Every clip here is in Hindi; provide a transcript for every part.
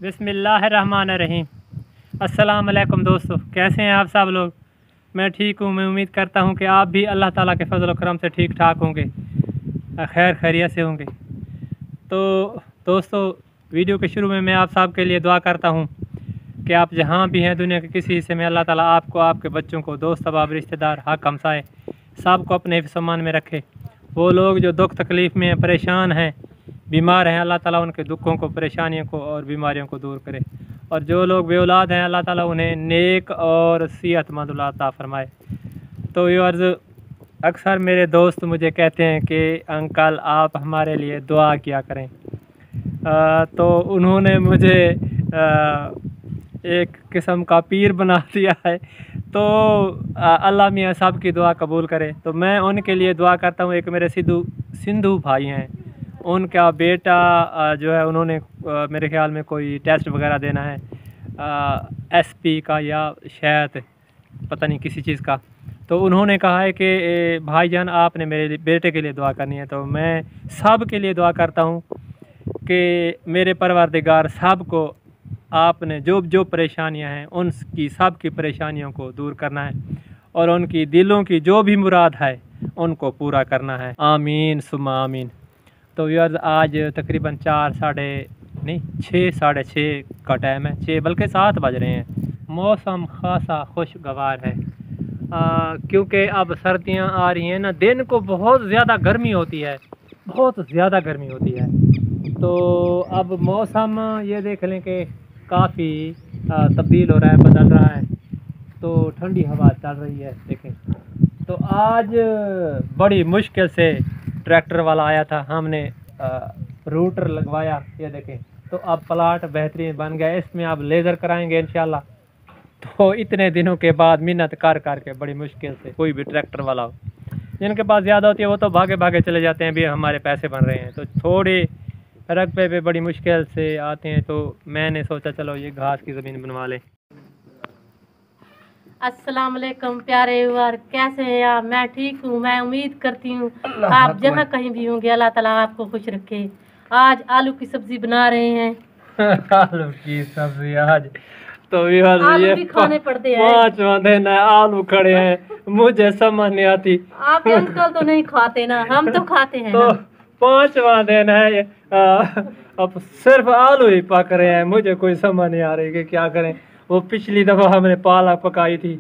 बिस्मिल्लाहिर्रहमानिर्रहीम। अस्सलाम वालेकुम दोस्तों, कैसे हैं आप सब लोग। मैं ठीक हूँ। मैं उम्मीद करता हूँ कि आप भी अल्लाह ताला के फजल व करम से ठीक ठाक होंगे, खैर खैरियत से होंगे। तो दोस्तों, वीडियो के शुरू में मैं आप सब के लिए दुआ करता हूँ कि आप जहाँ भी हैं दुनिया के किसी हिस्से में, अल्लाह ताला आपको, आपके बच्चों को, दोस्त अहबाब, रिश्तेदार, हक हमसाए सब को अपने सम्मान में रखे। वो लोग जो दुख तकलीफ़ में परेशान हैं, बीमार हैं, अल्लाह ताला उनके दुखों को, परेशानियों को और बीमारियों को दूर करे। और जो लोग बे औलाद हैं, अल्लाह ताला उन्हें नेक और सेहतमंद औलाद अता फरमाए। तो व्यूअर्स, अक्सर मेरे दोस्त मुझे कहते हैं कि अंकल आप हमारे लिए दुआ किया करें। तो उन्होंने मुझे एक किस्म का पीर बना दिया है। तो अल्लाह मियाँ सब की दुआ कबूल करे। तो मैं उनके लिए दुआ करता हूँ। एक मेरे सिंधु भाई हैं, उनका बेटा जो है, उन्होंने मेरे ख्याल में कोई टेस्ट वगैरह देना है, एसपी का या शायद पता नहीं किसी चीज़ का। तो उन्होंने कहा है कि भाईजान आपने मेरे बेटे के लिए दुआ करनी है। तो मैं सब के लिए दुआ करता हूँ कि मेरे परवरदिगार सब को, आपने जो जो परेशानियां हैं उनकी सब की परेशानियों को दूर करना है और उनकी दिलों की जो भी मुराद है उनको पूरा करना है। आमीन सुम्मा आमीन। तो यार आज तकरीबन 6 साढ़े 6 का टाइम है, 6 बल्कि 7 बज रहे हैं। मौसम खासा खुशगवार है क्योंकि अब सर्दियां आ रही हैं ना। दिन को बहुत ज़्यादा गर्मी होती है, बहुत ज़्यादा गर्मी होती है। तो अब मौसम ये देख लें कि काफ़ी तब्दील हो रहा है, बदल रहा है। तो ठंडी हवा चल रही है देखें। तो आज बड़ी मुश्किल से ट्रैक्टर वाला आया था, हमने रूटर लगवाया, ये देखें। तो अब प्लाट बेहतरीन बन गया, इसमें अब लेज़र कराएंगे इंशाल्लाह। तो इतने दिनों के बाद मेहनत कर के बड़ी मुश्किल से कोई भी ट्रैक्टर वाला हो, जिनके पास ज़्यादा होती है वो तो भागे भागे चले जाते हैं, भी हमारे पैसे बन रहे हैं। तो थोड़े रकबे पे बड़ी मुश्किल से आते हैं। तो मैंने सोचा चलो ये घास की ज़मीन बनवा लें। अस्सलाम वालेकुम प्यारे व्यूअर, कैसे हैं आप। मैं ठीक हूँ। मैं उम्मीद करती हूँ आप जहाँ कहीं भी होंगे अल्लाह ताला आपको खुश रखे। आज आलू की सब्जी बना रहे हैं। आलू की सब्जी आज तो ये भी खाने पड़ते हैं। 5वां दिन है, आलू खड़े हैं, मुझे समझ नहीं आती। आपके अंकल तो नहीं खाते ना, हम तो खाते हैं। तो 5वां दिन है, अब सिर्फ आलू ही पक रहे हैं। मुझे कोई समझ नहीं आ रही कि क्या करें। वो पिछली दफ़ा हमने पालक पकाई थी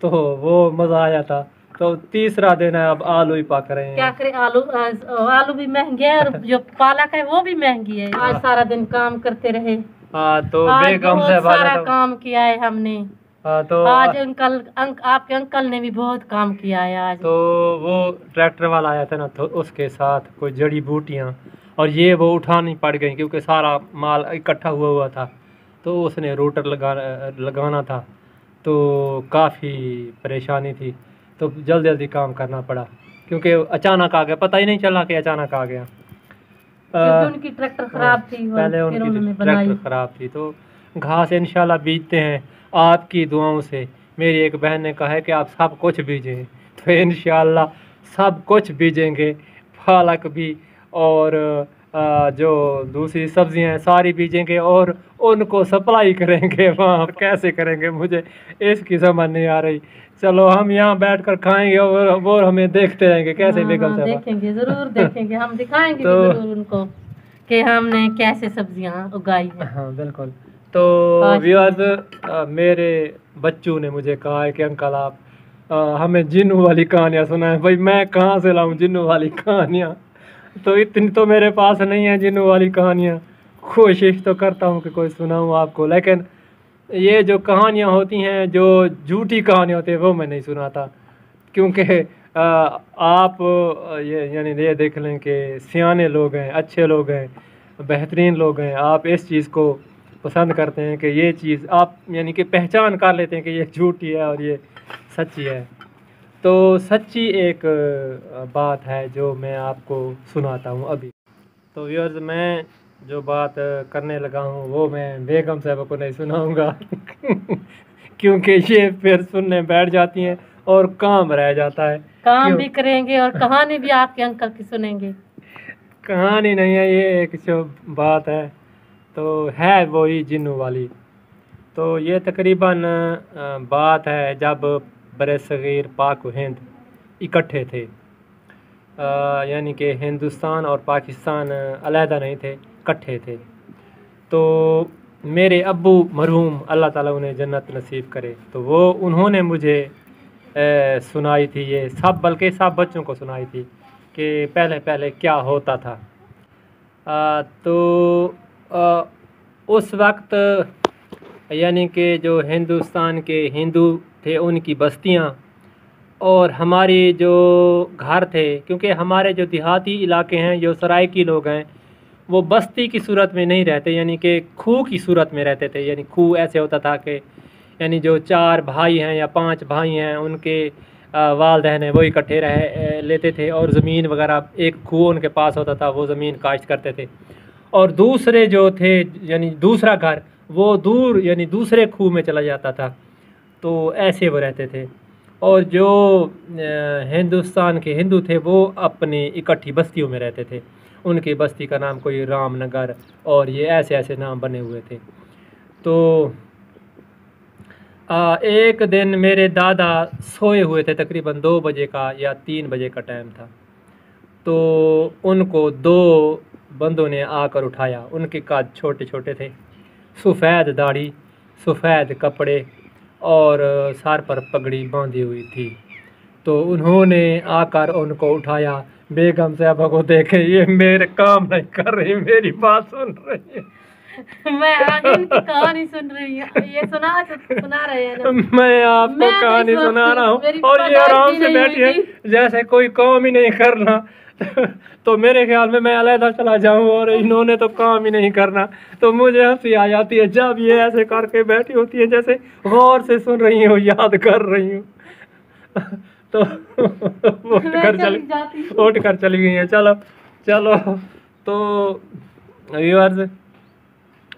तो वो मज़ा आया था। तो तीसरा दिन है, अब आलू ही पक रहे हैं। क्या करें, आलू भी महंगे हैं और जो पालक है वो भी महंगी है। आज सारा दिन काम करते रहे। हाँ, तो बेगम से सारा काम किया है हमने। तो आज आपके अंकल ने भी बहुत काम किया है आज। तो वो ट्रैक्टर वाला आया था ना, तो उसके साथ कोई जड़ी बूटियाँ और ये वो उठानी पड़ गई क्योंकि सारा माल इकट्ठा हुआ था। तो उसने रोटर लगाना था, तो काफ़ी परेशानी थी। तो जल्दी जल्दी काम करना पड़ा क्योंकि अचानक आ गया, पता ही नहीं चला कि अचानक आ गया। उनकी ट्रैक्टर खराब थी, पहले उनकी ट्रैक्टर खराब थी। तो घास इंशाल्लाह बीजते हैं आपकी दुआओं से। मेरी एक बहन ने कहा है कि आप सब कुछ बीजें, तो इंशाल्लाह सब कुछ बीजेंगे। पालक भी और जो दूसरी सब्जियां हैं सारी बीजेंगे और उनको सप्लाई करेंगे। वहाँ कैसे करेंगे मुझे इसकी समझ नहीं आ रही। चलो हम यहाँ बैठकर खाएंगे और वो हमें देखते रहेंगे कैसे बेगम साहब। देखेंगे, जरूर देखेंगे, हम दिखाएंगे तो जरूर उनको कि हमने कैसे सब्जियां उगाई हैं। हाँ बिल्कुल। तो व्यूअर्स, मेरे बच्चों ने मुझे कहा है कि अंकल आप हमें जिन्नू वाली कहानियाँ सुनाएं। भाई मैं कहाँ से लाऊं जिन्नू वाली कहानियाँ, तो इतनी तो मेरे पास नहीं है जिन्नू वाली कहानियाँ। कोशिश तो करता हूँ कि कोई सुनाऊँ आपको, लेकिन ये जो कहानियाँ होती हैं, जो झूठी कहानियाँ होती हैं, वो मैं नहीं सुनाता। क्योंकि आप यानी ये देख लें कि सियाने लोग हैं, अच्छे लोग हैं, बेहतरीन लोग हैं। आप इस चीज़ को पसंद करते हैं कि ये चीज़ आप यानी कि पहचान कर लेते हैं कि ये झूठी है और ये सच्ची है। तो सच्ची एक बात है जो मैं आपको सुनाता हूँ अभी। तो व्यूअर्स, मैं जो बात करने लगा हूँ वो मैं बेगम साहब को नहीं सुनाऊंगा क्योंकि ये फिर सुनने बैठ जाती हैं और काम रह जाता है। काम भी करेंगे और कहानी भी आपके अंकल की सुनेंगे। कहानी नहीं है, ये एक जो बात है तो है वही जिन्नू वाली। तो ये तकरीबन बात है जब बरसगीर पाक व हिंद इकट्ठे थे, यानी कि हिंदुस्तान और पाकिस्तान अलहदा नहीं थे, इकट्ठे थे। तो मेरे अब्बू मरहूम अल्लाह ताला उन्हें जन्नत नसीब करे, तो वो उन्होंने मुझे सुनाई थी ये सब, बल्कि सब बच्चों को सुनाई थी कि पहले पहले क्या होता था। तो उस वक्त यानी कि जो हिंदुस्तान के हिंदू थे उनकी बस्तियां और हमारी जो घर थे, क्योंकि हमारे जो देहाती इलाके हैं, जो सराइकी लोग हैं, वो बस्ती की सूरत में नहीं रहते, यानी कि खूह की सूरत में रहते थे। यानी खूह ऐसे होता था कि यानी जो 4 भाई हैं या 5 भाई हैं, उनके वालदैन हैं, वो इकट्ठे रह लेते थे और ज़मीन वगैरह, एक खूह उनके पास होता था, वो ज़मीन काश्त करते थे। और दूसरे जो थे यानी दूसरा घर वो दूर यानी दूसरे खूह में चला जाता था। तो ऐसे वो रहते थे। और जो हिंदुस्तान के हिंदू थे वो अपनी इकट्ठी बस्तियों में रहते थे। उनकी बस्ती का नाम कोई रामनगर और ये ऐसे ऐसे नाम बने हुए थे। तो एक दिन मेरे दादा सोए हुए थे, तकरीबन 2 बजे का या 3 बजे का टाइम था। तो उनको 2 बंदों ने आकर उठाया। उनके कद छोटे छोटे थे, सफ़ेद दाढ़ी, सफ़ेद कपड़े और सर पर पगड़ी बांधी हुई थी। तो उन्होंने आकर उनको उठाया। बेगम साहबा को देखे, ये मेरे काम नहीं कर रही, मेरी बात सुन रही है। मैं आगे इनकी कहानी सुन रही हूँ, ये सुना रहे हैं ना। मैं आपको कहानी सुना रहा हूँ और ये आराम से बैठी है जैसे कोई काम ही नहीं करना। तो मेरे ख्याल में मैं अलहदा चला जाऊं और इन्होंने तो काम ही नहीं करना। तो मुझे हंसी आ जाती है जब ये ऐसे करके बैठी होती है, जैसे गौर से सुन रही हो, याद कर रही हूँ। तो उठ कर चली गई है। चलो चलो। तो व्यूअर्स,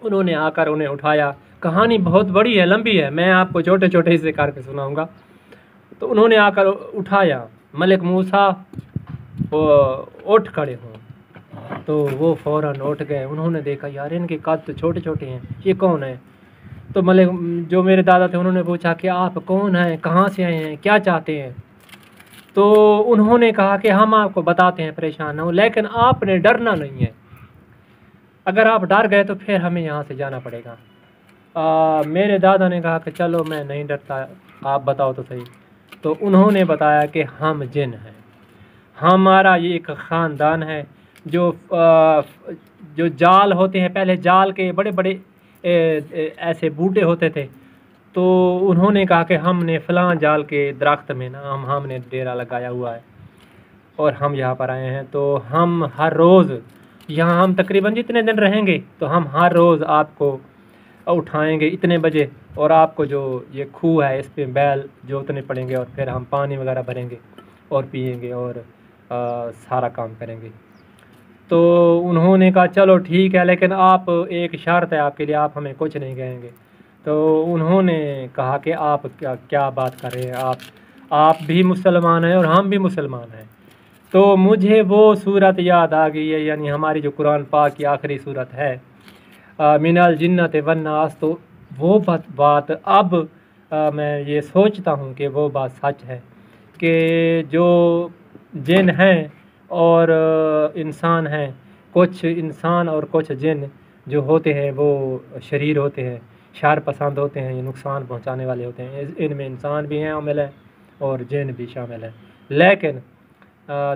उन्होंने आकर उन्हें उठाया। कहानी बहुत बड़ी है, लंबी है, मैं आपको छोटे छोटे हिस्से करके सुनाऊंगा। तो उन्होंने आकर उठाया। मलिक मूसा वो उठ खड़े हों, तो वो फ़ौरन उठ गए। उन्होंने देखा यार इनके कद तो छोटे छोटे हैं, ये कौन है। तो मलिक जो मेरे दादा थे उन्होंने पूछा कि आप कौन हैं, कहाँ से आए हैं, क्या चाहते हैं। तो उन्होंने कहा कि हम आपको बताते हैं, परेशान ना हो, लेकिन आपने डरना नहीं है। अगर आप डर गए तो फिर हमें यहाँ से जाना पड़ेगा। मेरे दादा ने कहा कि चलो मैं नहीं डरता, आप बताओ तो सही। तो उन्होंने बताया कि हम जिन हैं, हमारा ये एक ख़ानदान है। जो जाल होते हैं, पहले जाल के बड़े बड़े ऐसे बूटे होते थे। तो उन्होंने कहा कि हमने फ़लाँ जाल के दरख्त में ना हमने डेरा लगाया हुआ है और हम यहाँ पर आए हैं। तो हम हर रोज़ यहाँ, हम तकरीबन जितने दिन रहेंगे, तो हम हर रोज़ आपको उठाएंगे इतने बजे और आपको जो ये खूह है इस पे बैल जोतने पड़ेंगे और फिर हम पानी वगैरह भरेंगे और पिएंगे और सारा काम करेंगे। तो उन्होंने कहा चलो ठीक है, लेकिन आप, एक शर्त है आपके लिए, आप हमें कुछ नहीं कहेंगे। तो उन्होंने कहा कि आप क्या बात कर रहे हैं, आप भी मुसलमान हैं और हम भी मुसलमान हैं। तो मुझे वो सूरत याद आ गई है, यानी हमारी जो कुरान पाक की आखिरी सूरत है, मिनल जिन्नत वन्नास। तो वो बात अब मैं ये सोचता हूँ कि वो बात सच है कि जो जिन हैं और इंसान हैं, कुछ इंसान और कुछ जिन जो होते हैं वो शरीर होते हैं, शर पसंद होते हैं, ये नुकसान पहुंचाने वाले होते हैं। इनमें इंसान भी हैं शामिल हैं और जिन भी शामिल हैं। लेकिन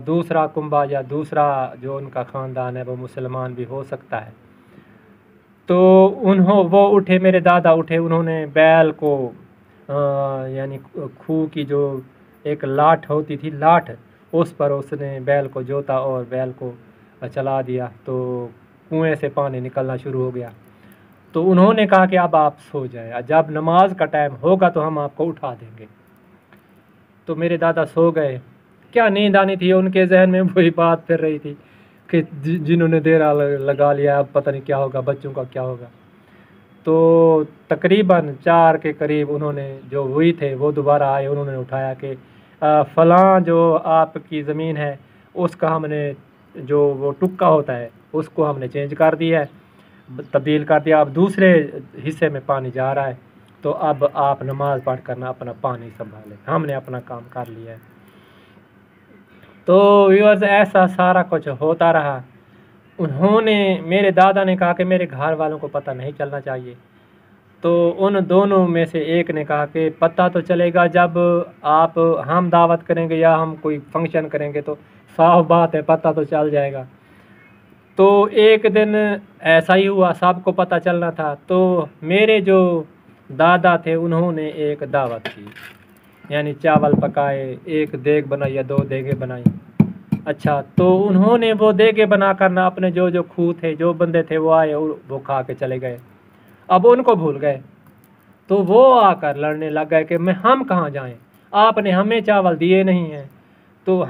दूसरा कुंबा या दूसरा जो उनका ख़ानदान है वो मुसलमान भी हो सकता है। तो वो उठे, मेरे दादा उठे, उन्होंने बैल को यानी खूह की जो एक लाठ होती थी, लाठ, उस पर उसने बैल को जोता और बैल को चला दिया। तो कुएं से पानी निकलना शुरू हो गया। तो उन्होंने कहा कि अब आप सो जाएं, जब नमाज का टाइम होगा तो हम आपको उठा देंगे। तो मेरे दादा सो गए। क्या नींद आनी थी, उनके जहन में वही बात फिर रही थी कि जिन्होंने डेरा लगा लिया, अब पता नहीं क्या होगा, बच्चों का क्या होगा। तो तकरीबन 4 के करीब उन्होंने, जो हुई थे, वो दोबारा आए। उन्होंने उठाया कि फ़लाँ जो आपकी ज़मीन है उसका हमने, जो वो टुक्का होता है उसको हमने चेंज कर दिया है, तब्दील कर दिया, अब दूसरे हिस्से में पानी जा रहा है, तो अब आप नमाज पढ़ कर अपना पानी संभालें। हमने अपना काम कर लिया है। तो व्यूअर्स ऐसा सारा कुछ होता रहा। उन्होंने, मेरे दादा ने कहा कि मेरे घर वालों को पता नहीं चलना चाहिए। तो उन दोनों में से एक ने कहा कि पता तो चलेगा जब हम दावत करेंगे या हम कोई फंक्शन करेंगे, तो साफ बात है पता तो चल जाएगा। तो एक दिन ऐसा ही हुआ, सबको पता चलना था। तो मेरे जो दादा थे उन्होंने एक दावत की, यानी चावल पकाए, एक देग बनाई या 2 देगे बनाई। अच्छा, तो उन्होंने वो देगे बना कर ना अपने जो खूह थे, जो बंदे थे वो आए और वो खा के चले गए। अब उनको भूल गए, तो वो आकर लड़ने लग गए कि हम कहाँ जाएं, आपने हमें चावल दिए नहीं हैं, तो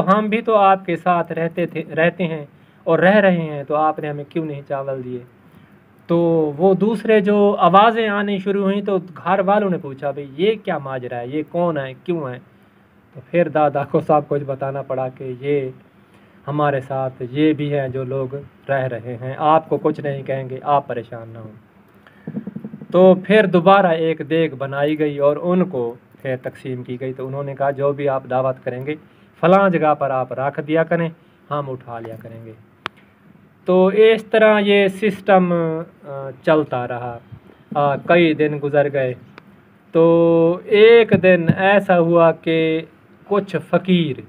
हम भी तो आपके साथ रहते हैं और रह रहे हैं, तो आपने हमें क्यों नहीं चावल दिए। तो वो दूसरे जो आवाज़ें आनी शुरू हुई, तो घर वालों ने पूछा भाई ये क्या माजरा है, ये कौन है, क्यों है। तो फिर दादा को सब कुछ बताना पड़ा कि ये हमारे साथ ये भी हैं जो लोग रह रहे हैं, आपको कुछ नहीं कहेंगे, आप परेशान ना हो। तो फिर दोबारा एक देग बनाई गई और उनको फिर तकसीम की गई। तो उन्होंने कहा जो भी आप दावत करेंगे फ़लाँ जगह पर आप रख दिया करें, हम उठा लिया करेंगे। तो इस तरह ये सिस्टम चलता रहा। कई दिन गुज़र गए। तो एक दिन ऐसा हुआ कि कुछ फ़कीर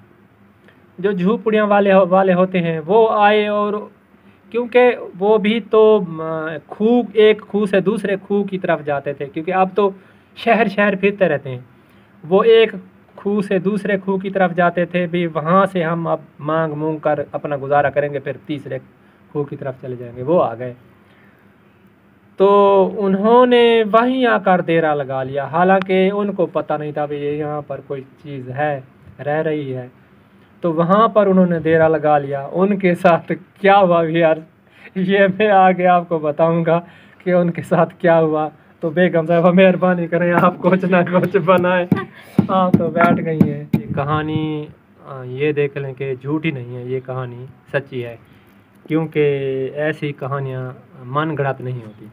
जो झोपड़ियाँ वाले होते हैं वो आए, और क्योंकि वो भी तो एक खूह से दूसरे खूह की तरफ जाते थे, क्योंकि अब तो शहर फिरते रहते हैं। वो एक खूह से दूसरे खूह की तरफ जाते थे भी, वहाँ से हम अब मांग कर अपना गुजारा करेंगे, फिर तीसरे खूह की तरफ चले जाएंगे। वो आ गए तो उन्होंने वहीं आकर डेरा लगा लिया, हालांकि उनको पता नहीं था भी ये यहाँ पर कोई चीज़ है, रह रही है। तो वहाँ पर उन्होंने डेरा लगा लिया। उनके साथ क्या हुआ यार, ये मैं आगे आपको बताऊंगा कि उनके साथ क्या हुआ। तो बेगम साहब मेहरबानी करें, आप कुछ ना कुछ बनाएं। आप तो बैठ गई हैं। ये कहानी ये देख लें कि झूठी नहीं है, ये कहानी सच्ची है, क्योंकि ऐसी कहानियाँ मन गढ़ंत नहीं होती।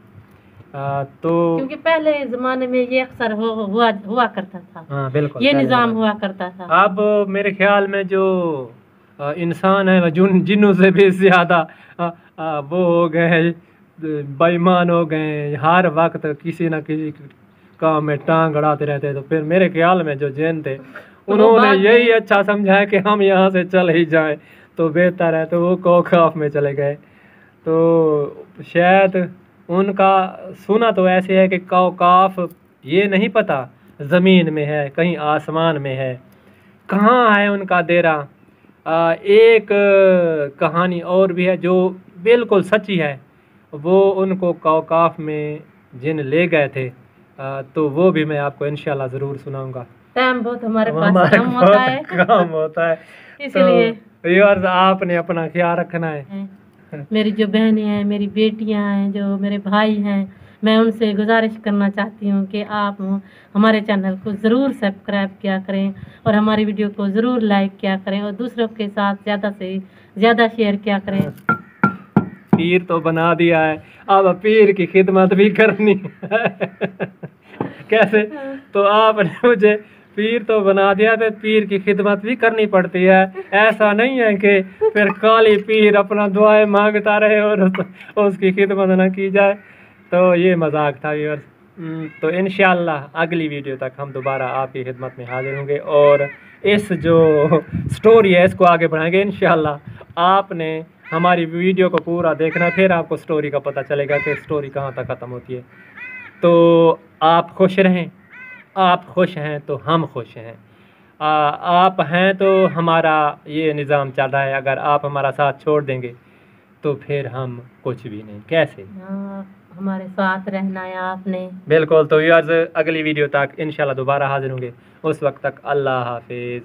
तो क्योंकि पहले ज़माने में ये अक्सर हुआ करता था। हाँ बिल्कुल, ये निज़ाम हुआ करता था। अब मेरे ख्याल में जो इंसान है जिन्नों से भी ज़्यादा वो हो गए, बेईमान हो गए, हर वक्त किसी न किसी काम में टांग अड़ाते रहते। तो फिर मेरे ख्याल में जो जिन थे उन्होंने यही अच्छा समझा है कि हम यहाँ से चल ही जाएं तो बेहतर है, तो वो कौकाफ में चले गए। तो शायद उनका सुना तो ऐसे है कि कौकाफ ये नहीं पता ज़मीन में है कहीं आसमान में है, कहाँ है उनका डेरा। एक कहानी और भी है जो बिल्कुल सच्ची है, वो उनको कौकाफ में जिन ले गए थे। तो वो भी मैं आपको इंशाल्लाह ज़रूर सुनाऊंगा। टाइम बहुत हमारे पास कम होता है, काम होता है, इसलिए तो यार आपने अपना ख्याल रखना है। मेरी जो बहनें हैं, मेरी बेटियां हैं, जो मेरे भाई हैं, मैं उनसे गुजारिश करना चाहती हूँ कि आप हमारे चैनल को ज़रूर सब्सक्राइब किया करें और हमारी वीडियो को ज़रूर लाइक किया करें और दूसरों के साथ ज़्यादा से ज़्यादा शेयर किया करें। पीर तो बना दिया है, अब पीर की खिदमत भी करनी है। कैसे? तो आपने मुझे पीर तो बना दिया, तो पीर की खिदमत भी करनी पड़ती है। ऐसा नहीं है कि फिर खाली पीर अपना दुआएं मांगता रहे और उसकी खिदमत ना की जाए। तो ये मजाक था व्यूअर्स। तो इंशाल्लाह अगली वीडियो तक हम दोबारा आपकी खिदमत में हाजिर होंगे और इस जो स्टोरी है इसको आगे बढ़ाएंगे इंशाल्लाह। आपने हमारी वीडियो को पूरा देखना, फिर आपको स्टोरी का पता चलेगा कि स्टोरी कहाँ तक ख़त्म होती है। तो आप खुश रहें, आप खुश हैं तो हम खुश हैं, आप हैं तो हमारा ये निज़ाम चल रहा है। अगर आप हमारा साथ छोड़ देंगे तो फिर हम कुछ भी नहीं। कैसे? हमारे साथ रहना है आपने। बिल्कुल। तो यार अगली वीडियो तक इंशाल्लाह दोबारा हाजिर होंगे, उस वक्त तक अल्लाह हाफिज़।